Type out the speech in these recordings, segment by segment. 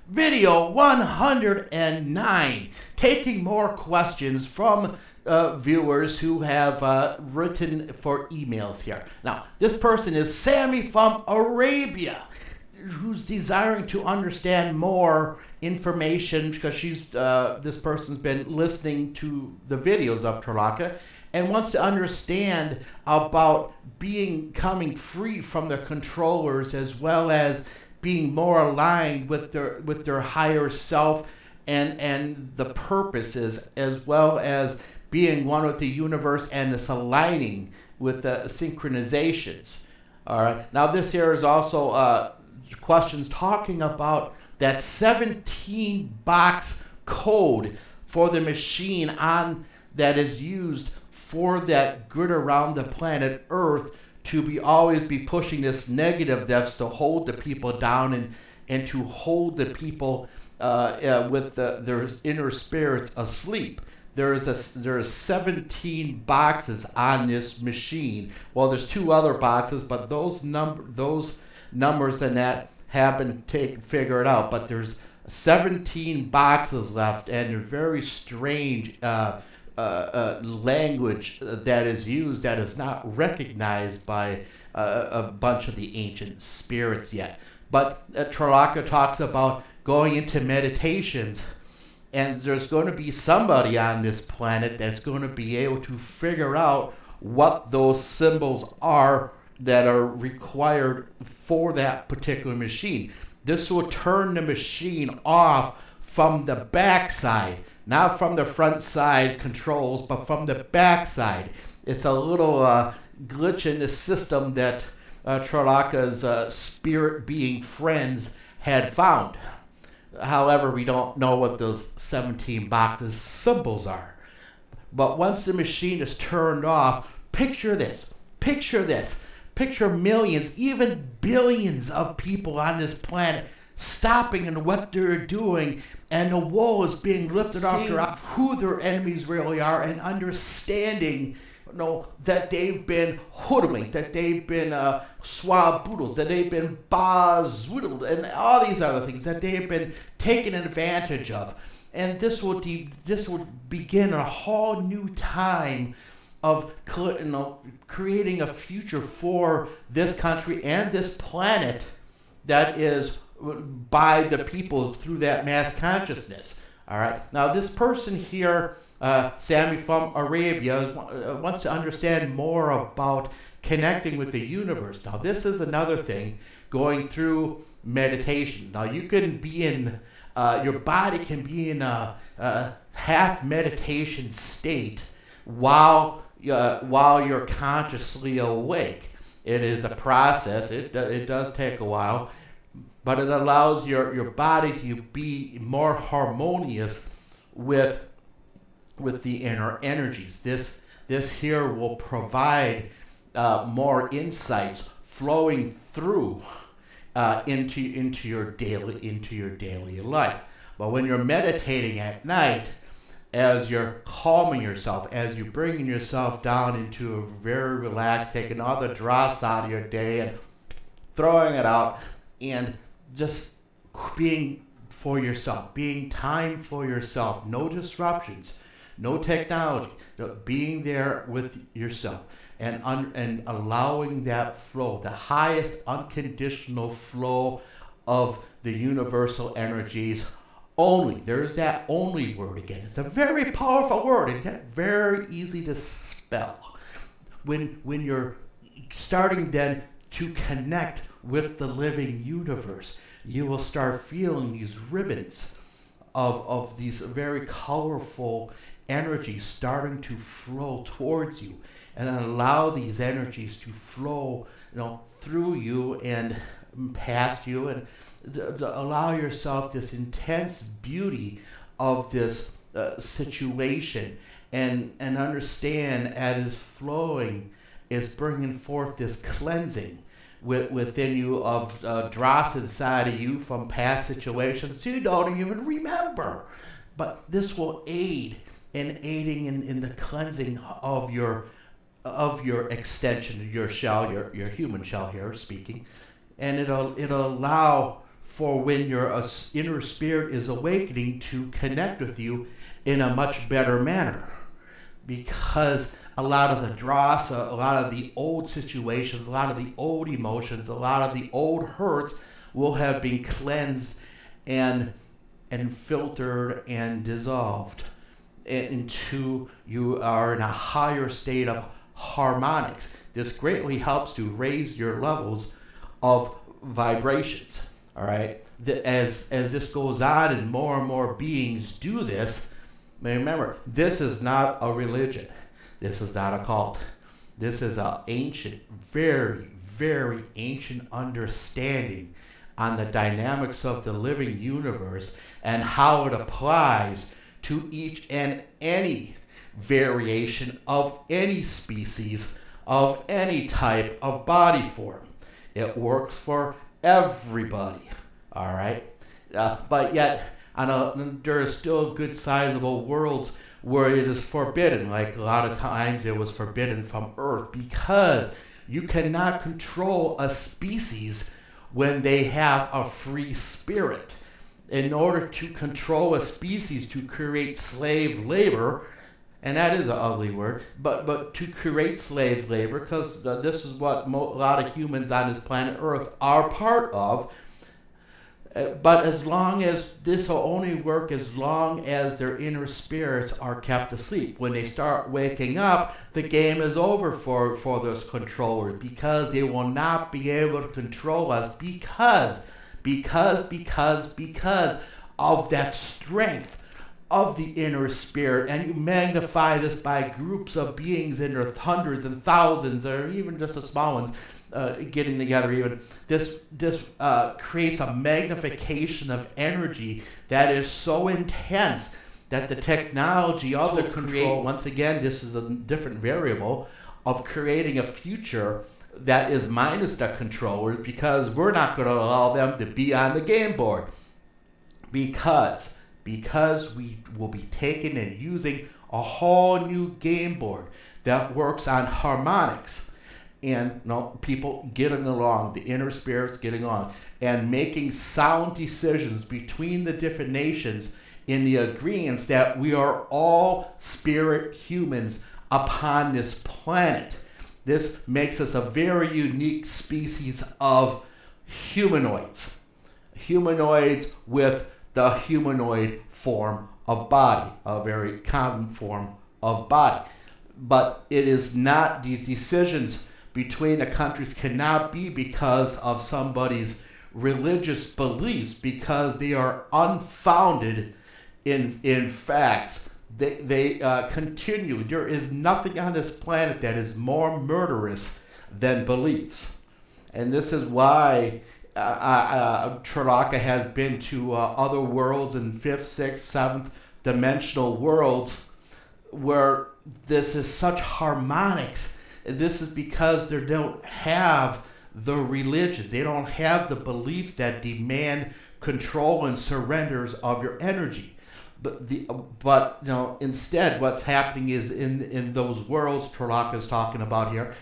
video 109, taking more questions from viewers who have written for emails here. Now, this person is Sammy from Arabia, who's desiring to understand more information because this person's been listening to the videos of Tralaka and wants to understand about coming free from the controllers, as well as being more aligned with their higher self and the purposes, as well as being one with the universe and this aligning with the synchronizations. All right. Now this here is also questions talking about that 17 box code for the machine that is used for that grid around the planet Earth to always be pushing this negative depths to hold the people down and to hold the people with their inner spirits asleep. There's 17 boxes on this machine. Well, there's 2 other boxes, but those numbers and that have been figured out. But there's 17 boxes left, and a very strange language that is used that is not recognized by a bunch of the ancient spirits yet. But Tralaka talks about going into meditations, and there's going to be somebody on this planet that's going to be able to figure out what those symbols are that are required for that particular machine. This will turn the machine off from the back side, not from the front side controls, but from the back side. It's a little glitch in the system that Tralaka's spirit being friends had found. However, we don't know what those 17 boxes symbols are. But once the machine is turned off, picture this. Picture millions, even billions of people on this planet stopping in what they're doing, and the wall is being lifted off who their enemies really are, and understanding that they've been hoodwinked, that they've been swaboodles, that they've been bazwoodled, and all these other things, that they've been taken advantage of. And this will begin a whole new time of creating a future for this country and this planet that is by the people through that mass consciousness. All right. Now this person here, Sammy from Arabia, wants to understand more about connecting with the universe. Now this is another thing, going through meditation. Now you can be in, your body can be in a half meditation state while you're consciously awake. It is a process. It does take a while, but it allows your body to be more harmonious with the inner energies. This here will provide more insights flowing through into your daily life. But when you're meditating at night, as you're calming yourself, as you're bringing yourself down into a very relaxed, taking all the dross out of your day and throwing it out, and just being for yourself, being time for yourself, no disruptions, no technology, being there with yourself, and allowing that flow, the highest unconditional flow of the universal energies. Only, there's that only word again. It's a very powerful word, and yet very easy to spell. When you're starting then to connect with the living universe, you will start feeling these ribbons of these very colorful energies starting to flow towards you, and allow these energies to flow, through you and past you, and to allow yourself this intense beauty of this situation, and understand as it's flowing, it's bringing forth this cleansing within you of dross inside of you from past situations you don't even remember. But this will aid in aiding in the cleansing of your extension, your shell, your human shell here speaking, and it'll allow for when your inner spirit is awakening to connect with you in a much better manner. Because a lot of the dross, a lot of the old situations, a lot of the old emotions, a lot of the old hurts will have been cleansed and filtered and dissolved into you are in a higher state of harmonics. This greatly helps to raise your levels of vibrations. All right. As this goes on and more beings do this, remember, this is not a religion. This is not a cult. This is an ancient, very, very ancient understanding on the dynamics of the living universe and how it applies to each and any variation of any species, of any type of body form. It works for everybody, all right? But yet, there are still good sizable worlds where it is forbidden. Like a lot of times it was forbidden from Earth because you cannot control a species when they have a free spirit. In order to control a species, to create slave labor, and that is an ugly word, but to create slave labor, because this is what a lot of humans on this planet Earth are part of. But as long as this will only work as long as their inner spirits are kept asleep. When they start waking up, the game is over for those controllers, because they will not be able to control us because of that strength of the inner spirit. And you magnify this by groups of beings in their hundreds and thousands, or even just the small ones, getting together even. This creates a magnification of energy that is so intense that the technology of the control, once again, this is a different variable of creating a future that is minus the controllers, because we're not going to allow them to be on the game board. Because we will be taking and using a whole new game board that works on harmonics. And people getting along, the inner spirits getting along, and making sound decisions between the different nations in the agreements that we are all spirit humans upon this planet. This makes us a very unique species of humanoids. Humanoids with the humanoid form of body, a very common form of body. But it is not, these decisions between the countries cannot be because of somebody's religious beliefs, because they are unfounded in facts. They continue. There is nothing on this planet that is more murderous than beliefs. And this is why Tralaka has been to other worlds in 5th, 6th, 7th dimensional worlds where this is such harmonics. This is because they don't have the religions. They don't have the beliefs that demand control and surrenders of your energy. But instead what's happening is in those worlds Tralaka is talking about here,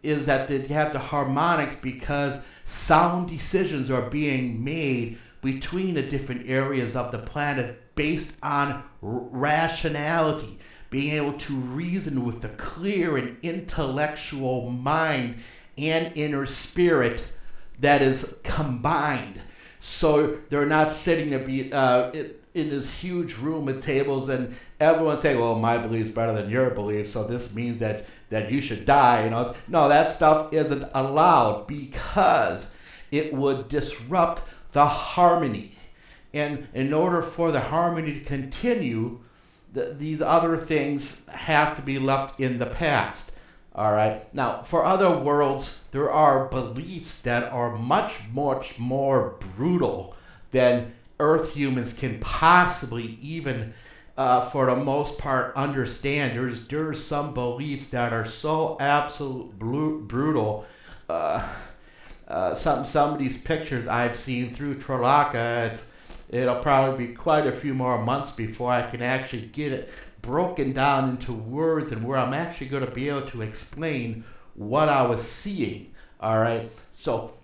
is that they have the harmonics because sound decisions are being made between the different areas of the planet based on rationality, being able to reason with the clear and intellectual mind and inner spirit that is combined. So they're not sitting there in this huge room with tables and everyone saying, well, my belief's better than your belief, so this means that you should die. No, that stuff isn't allowed because it would disrupt the harmony. And in order for the harmony to continue, these other things have to be left in the past. All right. Now, for other worlds, there are beliefs that are much more brutal than Earth humans can possibly even, for the most part, understand. There's some beliefs that are so absolute brutal. Some of these pictures I've seen through Tralaka, it'll probably be quite a few more months before I can actually get it broken down into words and where I'm actually going to be able to explain what I was seeing. All right. So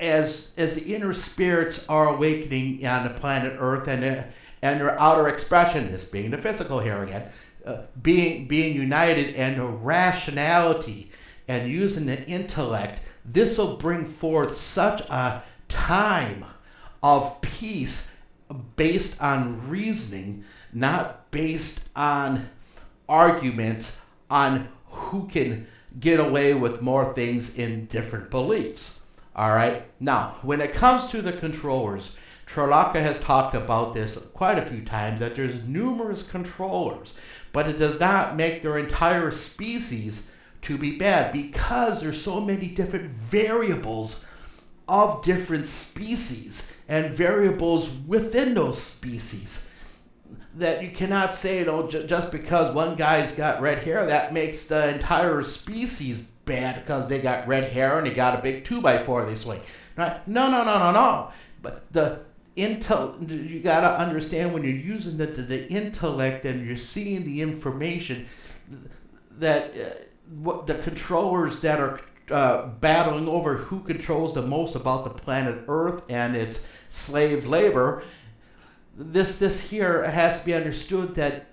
as the inner spirits are awakening on the planet Earth, and their outer expression, this being the physical here again, being united, and the rationality and using the intellect, this will bring forth such a time of peace based on reasoning, not based on arguments on who can get away with more things in different beliefs. All right. Now, when it comes to the controllers, Tralaka has talked about this quite a few times, that there's numerous controllers, but it does not make their entire species to be bad, because there's so many different variables of different species and variables within those species, that you cannot say, you know, just because one guy's got red hair, that makes the entire species bad because they got red hair and they got a big 2x4 they swing. Right? No. But you gotta understand, when you're using the intellect and you're seeing the information, that what the controllers that are battling over who controls the most about the planet Earth and its slave labor, this here has to be understood, that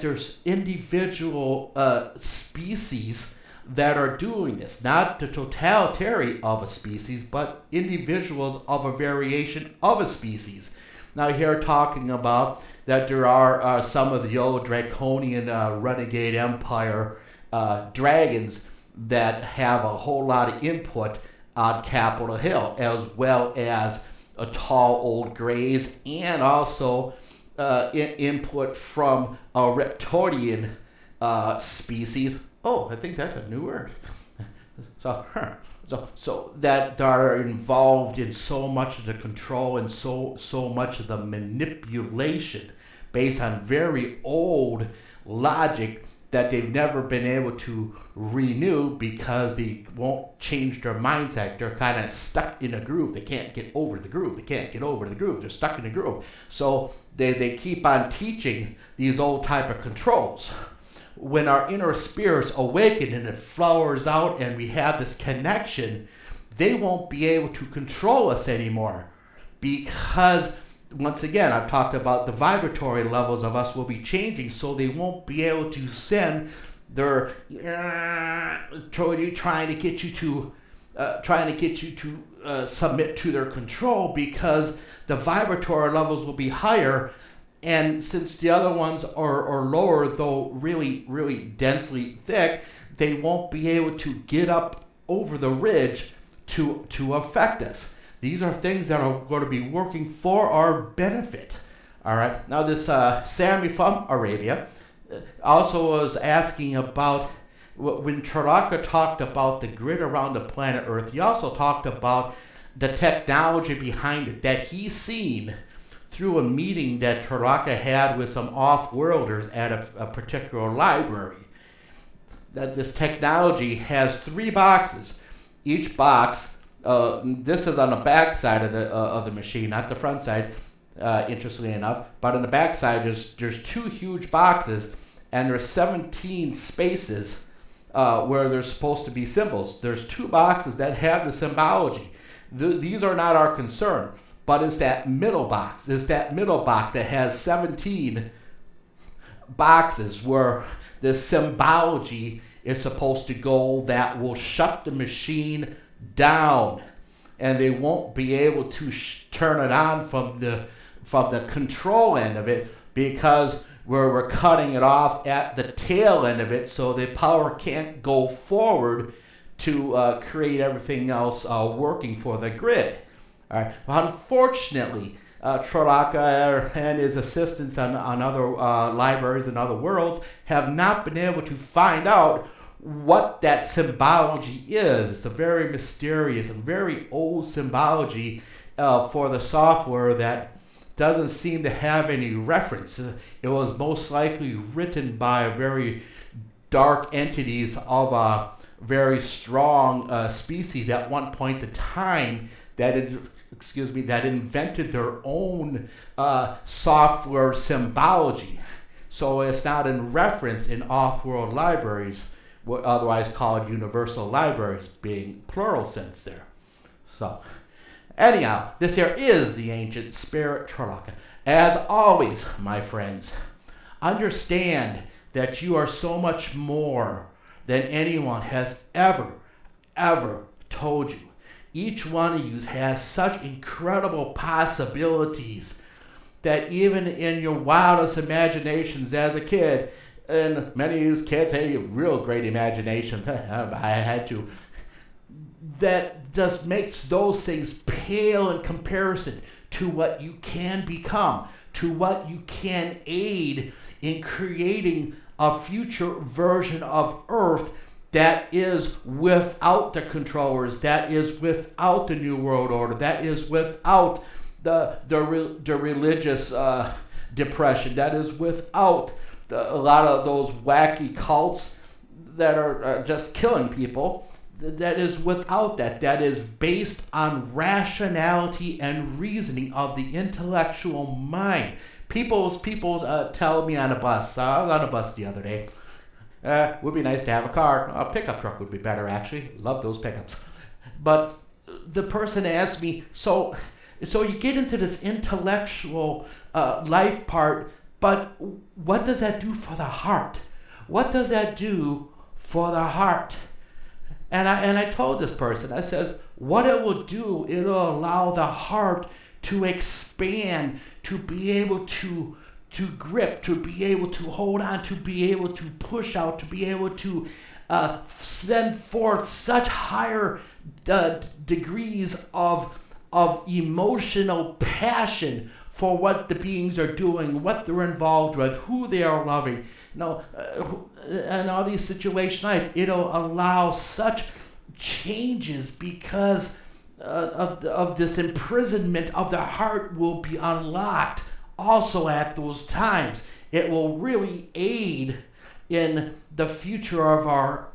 there's individual species that are doing this, not the totality of a species, but individuals of a variation of a species. Now here talking about that there are some of the old draconian renegade empire dragons that have a whole lot of input on Capitol Hill, as well as a tall old greys, and also input from a reptilian species. Oh, I think that's a new word. So that are involved in so much of the control and so much of the manipulation based on very old logic that they've never been able to renew, because they won't change their mindset. They're kind of stuck in a groove. They can't get over the groove. They're stuck in the groove. So they keep on teaching these old type of controls. When our inner spirits awaken and it flowers out and we have this connection, they won't be able to control us anymore, because once again, I've talked about the vibratory levels of us will be changing, so they won't be able to send their trying to get you to submit to their control, because the vibratory levels will be higher. And since the other ones are lower, though really densely thick, they won't be able to get up over the ridge to affect us. These are things that are going to be working for our benefit. All right. Now this Sami from Arabia also was asking about, when Tralaka talked about the grid around the planet Earth, he also talked about the technology behind it that he's seen through a meeting that Tralaka had with some off-worlders at a particular library. That this technology has 3 boxes. Each box, this is on the back side of the machine, not the front side, interestingly enough. But on the back side, there's 2 huge boxes, and there's 17 spaces where there's supposed to be symbols. There's 2 boxes that have the symbology. These are not our concern. But it's that middle box. It's that middle box that has 17 boxes where the symbology is supposed to go, that will shut the machine down, and they won't be able to turn it on from the control end of it, because we're cutting it off at the tail end of it, so the power can't go forward to create everything else working for the grid. All right. Well, unfortunately, Tralaka and his assistants on other libraries and other worlds have not been able to find out what that symbology is. It's a very mysterious and very old symbology for the software that doesn't seem to have any reference. It was most likely written by very dark entities of a very strong species at one point in time that invented their own software symbology. So it's not in reference in off-world libraries, otherwise called universal libraries, being plural sense there. So Anyhow, this here is the ancient spirit Tralaka. As always, my friends, understand that you are so much more than anyone has ever told you. Each one of you has such incredible possibilities that even in your wildest imaginations as a kid, and many of you kids have real great imaginations, I had to, that just makes those things pale in comparison to what you can become, to what you can aid in creating a future version of Earth that is without the controllers, that is without the New World Order, that is without the religious depression, that is without a lot of those wacky cults that are just killing people, that is without that is based on rationality and reasoning of the intellectual mind. People tell me on a bus, I was on a bus the other day, would be nice to have a car. A pickup truck would be better, actually. Love those pickups. But the person asked me, so you get into this intellectual life part, but what does that do for the heart? What does that do for the heart? And I told this person, I said, what it will do, it'll allow the heart to expand, to be able to grip, to be able to hold on, to be able to push out, to be able to send forth such higher degrees of emotional passion for what the beings are doing, what they're involved with, who they are loving. And all these situations in life, it'll allow such changes because of this imprisonment of the heart will be unlocked also at those times. It will really aid in the future of our